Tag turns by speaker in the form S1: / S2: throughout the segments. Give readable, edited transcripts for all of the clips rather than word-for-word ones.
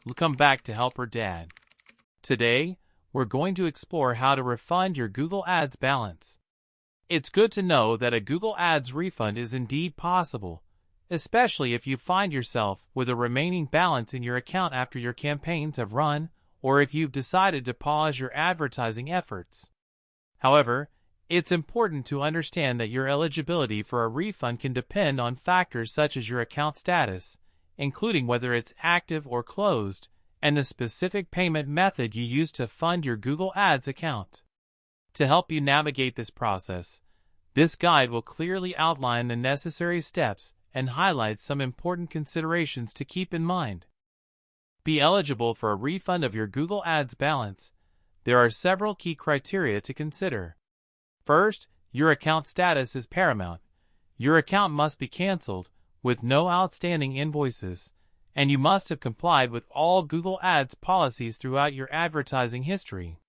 S1: Welcome back to Helper Dad. Today, we're going to explore how to refund your Google Ads balance. It's good to know that a Google Ads refund is indeed possible, especially if you find yourself with a remaining balance in your account after your campaigns have run, or if you've decided to pause your advertising efforts. However, it's important to understand that your eligibility for a refund can depend on factors such as your account status, including whether it's active or closed, and the specific payment method you use to fund your Google Ads account. To help you navigate this process, this guide will clearly outline the necessary steps and highlight some important considerations to keep in mind. Be eligible for a refund of your Google Ads balance. There are several key criteria to consider. First, your account status is paramount. Your account must be canceled with no outstanding invoices, and you must have complied with all Google Ads policies throughout your advertising history.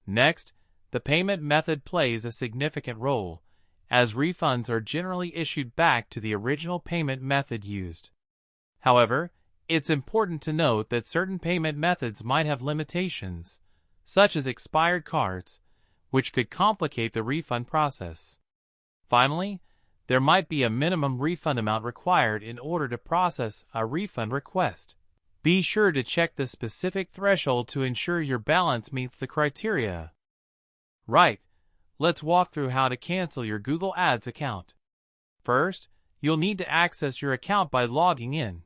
S1: Next, the payment method plays a significant role, as refunds are generally issued back to the original payment method used. However, it's important to note that certain payment methods might have limitations, such as expired cards, which could complicate the refund process. Finally, there might be a minimum refund amount required in order to process a refund request. Be sure to check the specific threshold to ensure your balance meets the criteria. Right, let's walk through how to cancel your Google Ads account. First, you'll need to access your account by logging in.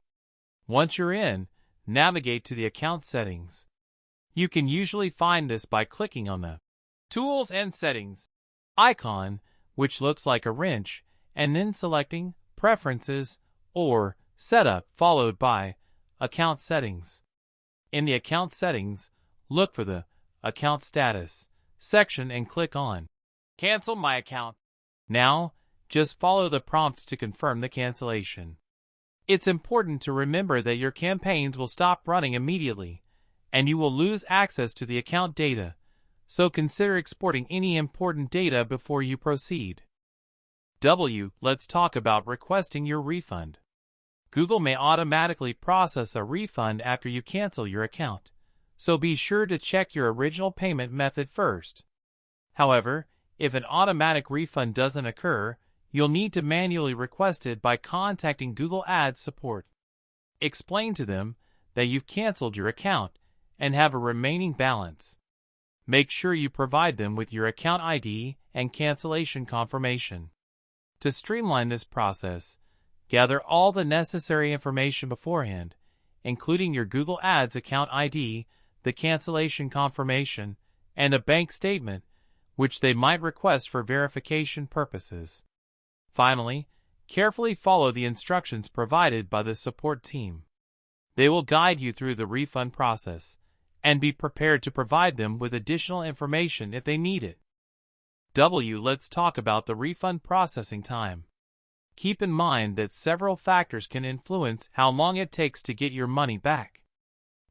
S1: Once you're in, navigate to the account settings. You can usually find this by clicking on the Tools and Settings icon, which looks like a wrench, and then selecting Preferences or Setup followed by Account Settings. In the Account Settings, look for the Account Status section and click on Cancel My Account. Now, just follow the prompts to confirm the cancellation. It's important to remember that your campaigns will stop running immediately, and you will lose access to the account data, so consider exporting any important data before you proceed. Let's talk about requesting your refund. Google may automatically process a refund after you cancel your account, so be sure to check your original payment method first. However, if an automatic refund doesn't occur, you'll need to manually request it by contacting Google Ads support. Explain to them that you've canceled your account and have a remaining balance. Make sure you provide them with your account ID and cancellation confirmation. To streamline this process, gather all the necessary information beforehand, including your Google Ads account ID, the cancellation confirmation, and a bank statement, which they might request for verification purposes. Finally, carefully follow the instructions provided by the support team. They will guide you through the refund process, and be prepared to provide them with additional information if they need it. Let's talk about the refund processing time. Keep in mind that several factors can influence how long it takes to get your money back.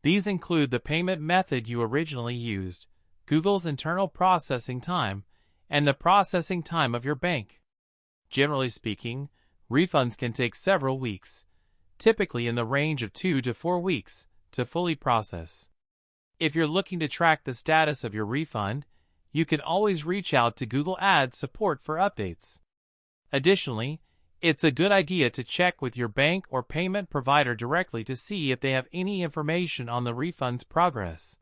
S1: These include the payment method you originally used, Google's internal processing time, and the processing time of your bank. Generally speaking, refunds can take several weeks, typically in the range of 2 to 4 weeks, to fully process. If you're looking to track the status of your refund, you can always reach out to Google Ads support for updates. Additionally, it's a good idea to check with your bank or payment provider directly to see if they have any information on the refund's progress.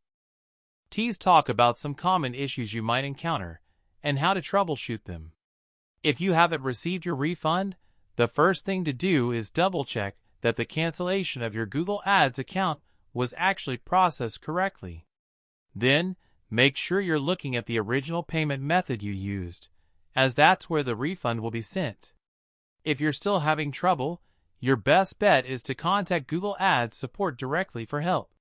S1: Let's talk about some common issues you might encounter and how to troubleshoot them. If you haven't received your refund, the first thing to do is double-check that the cancellation of your Google Ads account was actually processed correctly. Then, make sure you're looking at the original payment method you used, as that's where the refund will be sent. If you're still having trouble, your best bet is to contact Google Ads support directly for help.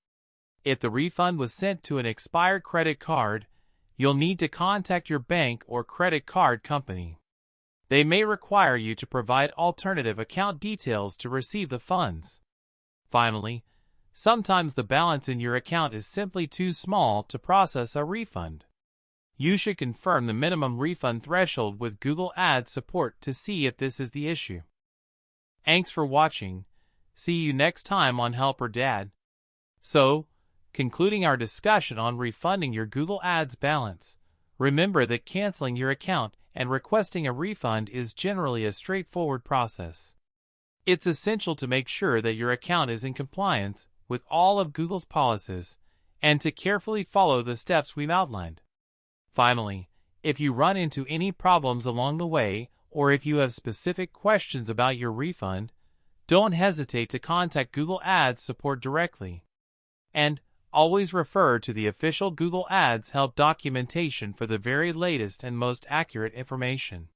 S1: If the refund was sent to an expired credit card, you'll need to contact your bank or credit card company. They may require you to provide alternative account details to receive the funds. Finally, sometimes the balance in your account is simply too small to process a refund. You should confirm the minimum refund threshold with Google Ads support to see if this is the issue. Thanks for watching. See you next time on Helper Dad. So, concluding our discussion on refunding your Google Ads balance, remember that canceling your account and requesting a refund is generally a straightforward process. It's essential to make sure that your account is in compliance with all of Google's policies and to carefully follow the steps we've outlined. Finally, if you run into any problems along the way or if you have specific questions about your refund, don't hesitate to contact Google Ads support directly. And always refer to the official Google Ads help documentation for the very latest and most accurate information.